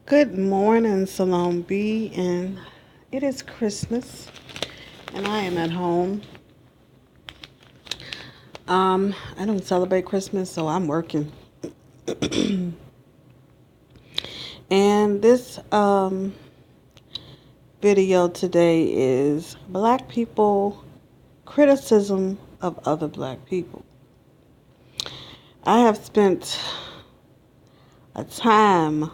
Good morning, Salome B, and it is Christmas, and I am at home. I don't celebrate Christmas, so I'm working. And this video today is Black people criticism of other Black people. I have spent a time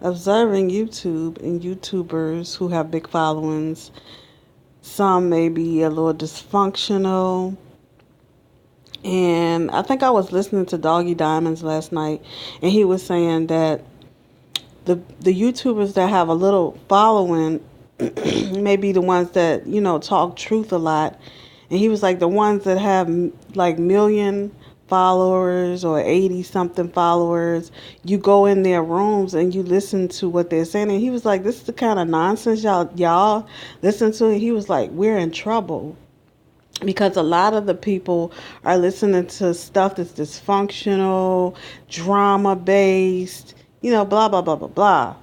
observing YouTube and YouTubers who have big followings. Some may be a little dysfunctional. And I think I was listening to Doggy Diamonds last night, and he was saying that the YouTubers that have a little following may be the ones that, talk truth a lot. And he was like, the ones that have like million followers or 80 something followers, you go in their rooms and you listen to what they're saying. And he was like, this is the kind of nonsense y'all listen to. And he was like, we're in trouble because a lot of the people are listening to stuff that's dysfunctional, drama based, blah blah blah blah blah.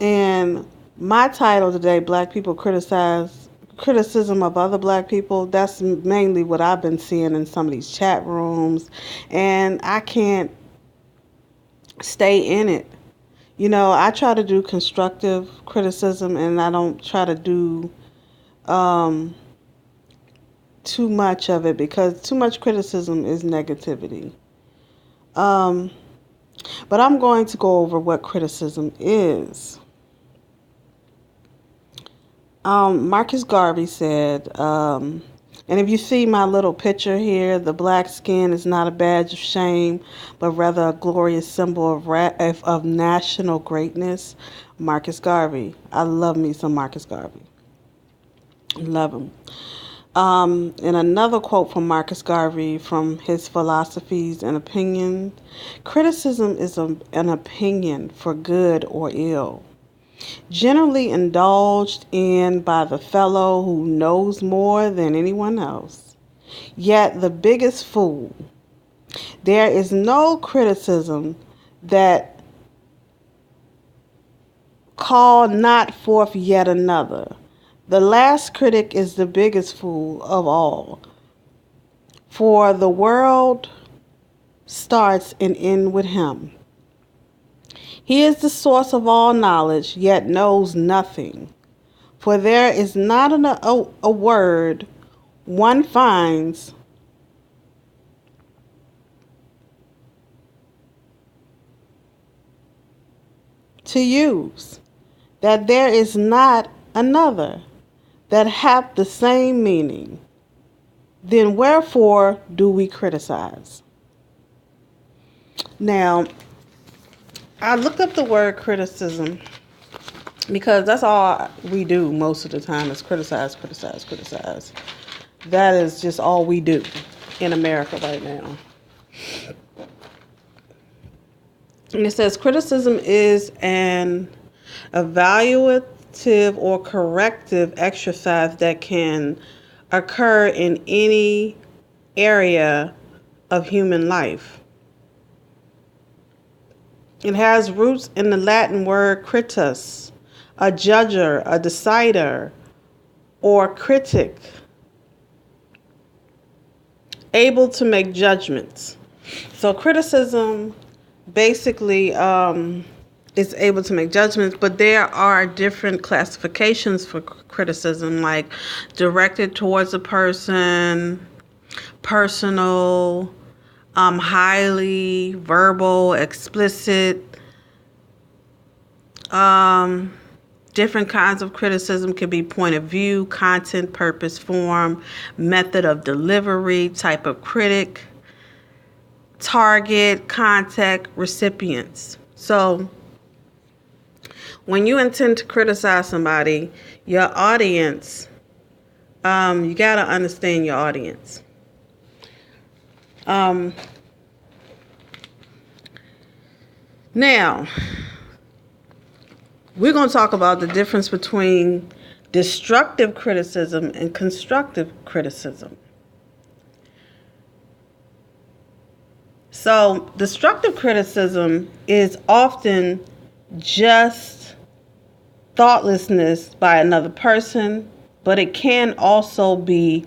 And my title today, Black People Criticism of Other Black People, that's mainly what I've been seeing in some of these chat rooms, and I can't stay in it. I try to do constructive criticism, and I don't try to do too much of it, because too much criticism is negativity. But I'm going to go over what criticism is. Marcus Garvey said, and if you see my little picture here, the black skin is not a badge of shame, but rather a glorious symbol of national greatness. Marcus Garvey. I love me some Marcus Garvey. Love him. And another quote from Marcus Garvey from his Philosophies and Opinions: criticism is an opinion for good or ill, generally indulged in by the fellow who knows more than anyone else, yet the biggest fool. There is no criticism that call not forth yet another. The last critic is the biggest fool of all. For the world starts and ends with him. He is the source of all knowledge, yet knows nothing. For there is not a word one finds to use, that there is not another that hath the same meaning. Then wherefore do we criticize? Now, I looked up the word criticism because that's all we do most of the time is criticize, criticize, criticize. That is just all we do in America right now. And it says criticism is an evaluative or corrective exercise that can occur in any area of human life. It has roots in the Latin word critus, a judger, a decider, or critic, able to make judgments. So criticism basically is able to make judgments, but there are different classifications for criticism, like directed towards a person, personal, highly verbal, explicit. Different kinds of criticism can be point of view, content, purpose, form, method of delivery, type of critic, target, contact, recipients. So when you intend to criticize somebody, your audience, you got to understand your audience. Now, we're going to talk about the difference between destructive criticism and constructive criticism. So, destructive criticism is often just thoughtlessness by another person, but it can also be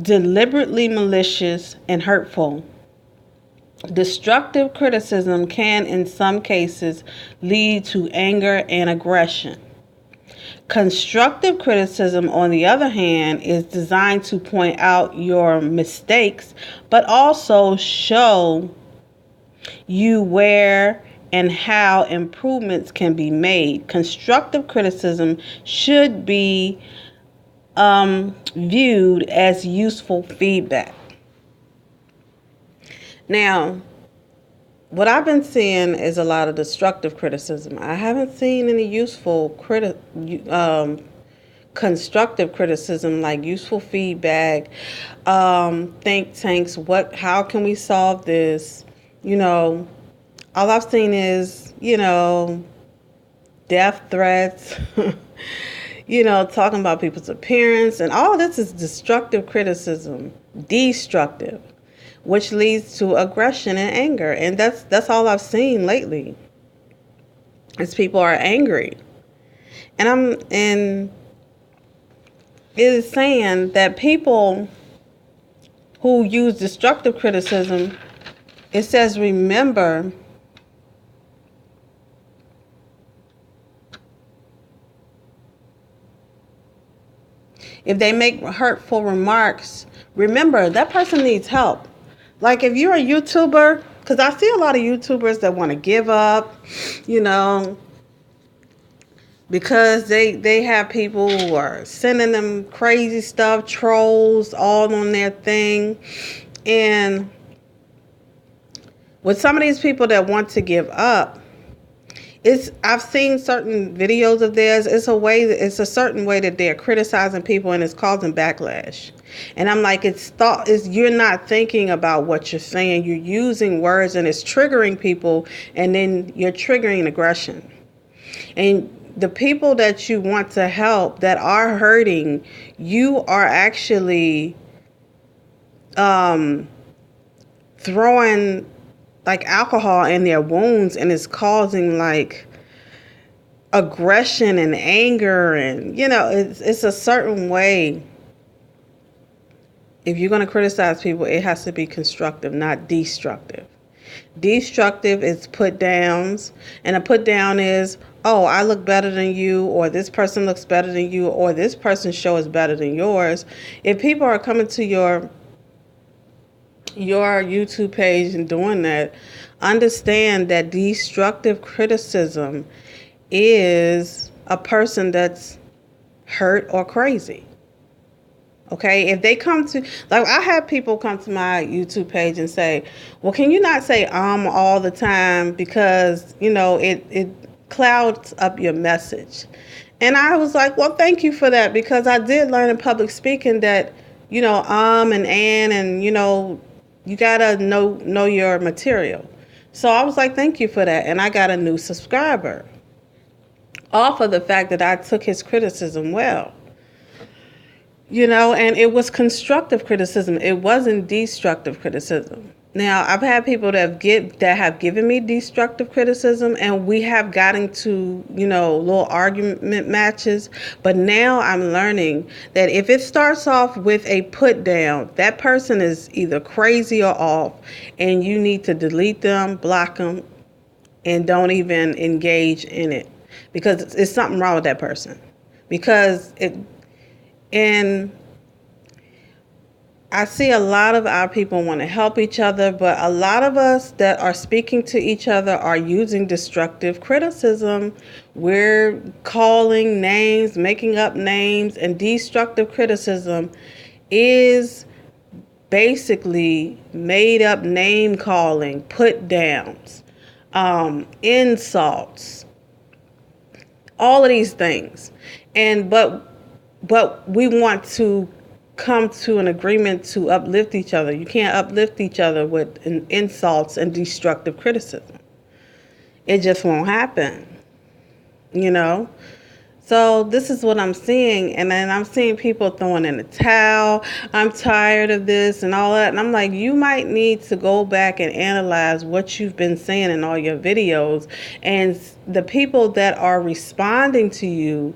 deliberately malicious and hurtful. Destructive criticism can, in some cases, lead to anger and aggression. Constructive criticism, on the other hand, is designed to point out your mistakes, but also show you where and how improvements can be made. Constructive criticism should be viewed as useful feedback. Now, what I've been seeing is a lot of destructive criticism. I haven't seen any useful constructive criticism, like useful feedback, think tanks. How can we solve this? All I've seen is, death threats, talking about people's appearance, and all this is destructive criticism, destructive, which leads to aggression and anger. And that's all I've seen lately, is people are angry. And it is saying that people who use destructive criticism, it says, remember, if they make hurtful remarks, remember that person needs help. Like if you're a YouTuber, because I see a lot of YouTubers that want to give up, because they have people who are sending them crazy stuff, trolls, all on their thing. And with some of these people that want to give up, I've seen certain videos of theirs. It's a certain way that they're criticizing people, and it's causing backlash. And I'm like, you're not thinking about what you're saying. You're using words, and it's triggering people, and then you're triggering aggression. And the people that you want to help that are hurting, you are actually throwing like alcohol in their wounds, and it's causing like aggression and anger, and it's a certain way. If you're going to criticize people, it has to be constructive, not destructive. Destructive is put downs, and a put down is, oh, I look better than you, or this person looks better than you, or this person's show is better than yours. If people are coming to your YouTube page and doing that, understand that destructive criticism is a person that's hurt or crazy. Okay, if they come to, like, I have people come to my YouTube page and say, well, can you not say all the time, because it clouds up your message. And I was like, well, thank you for that, because I did learn in public speaking that and you gotta know your material. So I was like, thank you for that. And I got a new subscriber off of the fact that I took his criticism well. And it was constructive criticism. It wasn't destructive criticism. Now, I've had people that have given me destructive criticism, and we have gotten to, little argument matches. But now I'm learning that if it starts off with a put down, that person is either crazy or off, and you need to delete them, block them, and don't even engage in it, because it's something wrong with that person. And I see a lot of our people want to help each other, but a lot of us that are speaking to each other are using destructive criticism. We're calling names, making up names, and destructive criticism is basically made up name calling, put downs, insults, all of these things. But we want to come to an agreement to uplift each other. You can't uplift each other with insults and destructive criticism. It just won't happen, So this is what I'm seeing, and then I'm seeing people throwing in the towel. I'm tired of this and all that. And I'm like, you might need to go back and analyze what you've been saying in all your videos. And the people that are responding to you,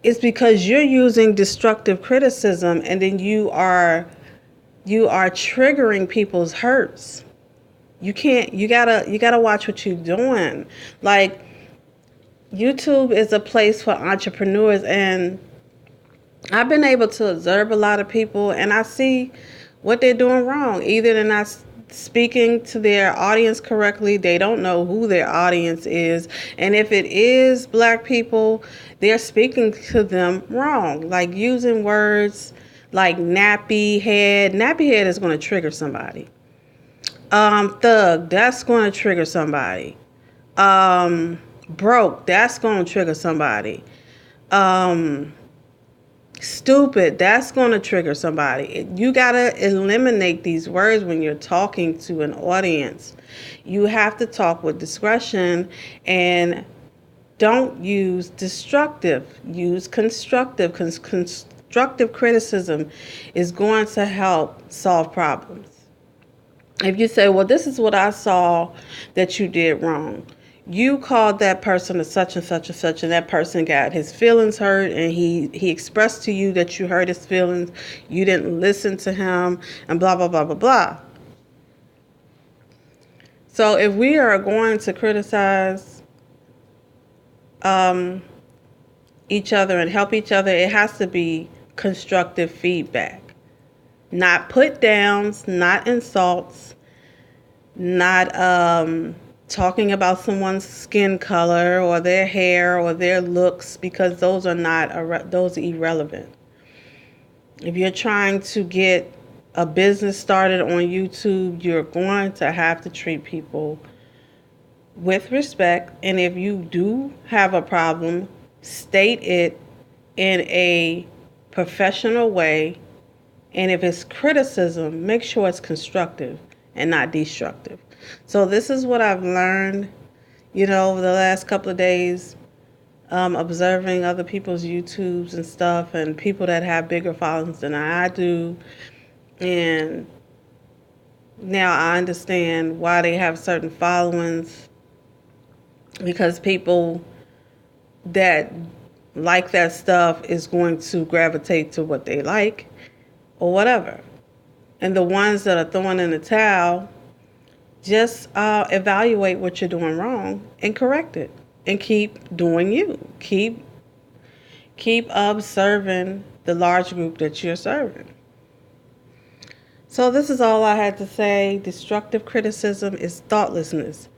it's because you're using destructive criticism, and then you are triggering people's hurts. You gotta watch what you're doing. Like, YouTube is a place for entrepreneurs, and I've been able to observe a lot of people, and I see what they're doing wrong. Either they're not speaking to their audience correctly, they don't know who their audience is, and if it is black people, they're speaking to them wrong, like using words like nappy head. Nappy head is going to trigger somebody. Thug, that's going to trigger somebody. Broke, that's going to trigger somebody. Stupid, that's going to trigger somebody. You got to eliminate these words when you're talking to an audience. You have to talk with discretion, and don't use destructive. Use constructive. Constructive criticism is going to help solve problems. If you say, well, this is what I saw that you did wrong. You called that person a such and such and such, and that person got his feelings hurt, and he expressed to you that you hurt his feelings. You didn't listen to him, and blah, blah, blah, blah, blah. So if we are going to criticize each other and help each other, it has to be constructive feedback. Not put downs, not insults, not talking about someone's skin color or their hair or their looks, because those are those are irrelevant. If you're trying to get a business started on YouTube, you're going to have to treat people with respect, and if you do have a problem, state it in a professional way. And if it's criticism, make sure it's constructive and not destructive. So this is what I've learned, over the last couple of days, observing other people's YouTubes and stuff, and people that have bigger followings than I do. And now I understand why they have certain followings, because people that like that stuff is going to gravitate to what they like, or whatever. And the ones that are throwing in the towel, just evaluate what you're doing wrong and correct it, and keep doing you. Keep serving the large group that you're serving. So this is all I had to say. Destructive criticism is thoughtlessness.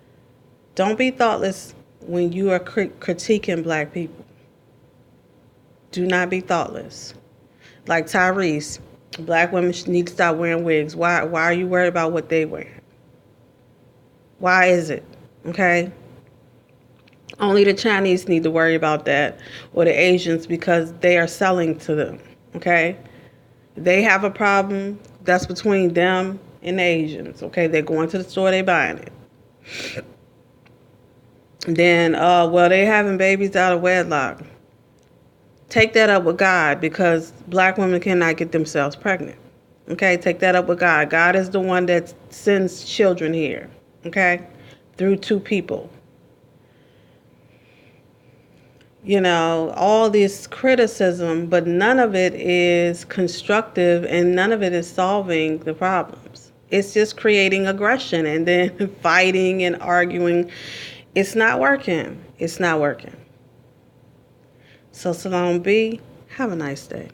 Don't be thoughtless when you are critiquing black people. Do not be thoughtless. Like Tyrese, black women need to stop wearing wigs. Why are you worried about what they wear? Why is it? Okay? Only the Chinese need to worry about that, or the Asians, because they are selling to them. Okay? They have a problem, that's between them and the Asians. Okay? They're going to the store, they're buying it. Then, they're having babies out of wedlock. Take that up with God, because black women cannot get themselves pregnant. Okay, take that up with God. God is the one that sends children here, okay, through two people. All this criticism, but none of it is constructive, and none of it is solving the problems. It's just creating aggression and then fighting and arguing. It's not working. It's not working. So Salome B, have a nice day.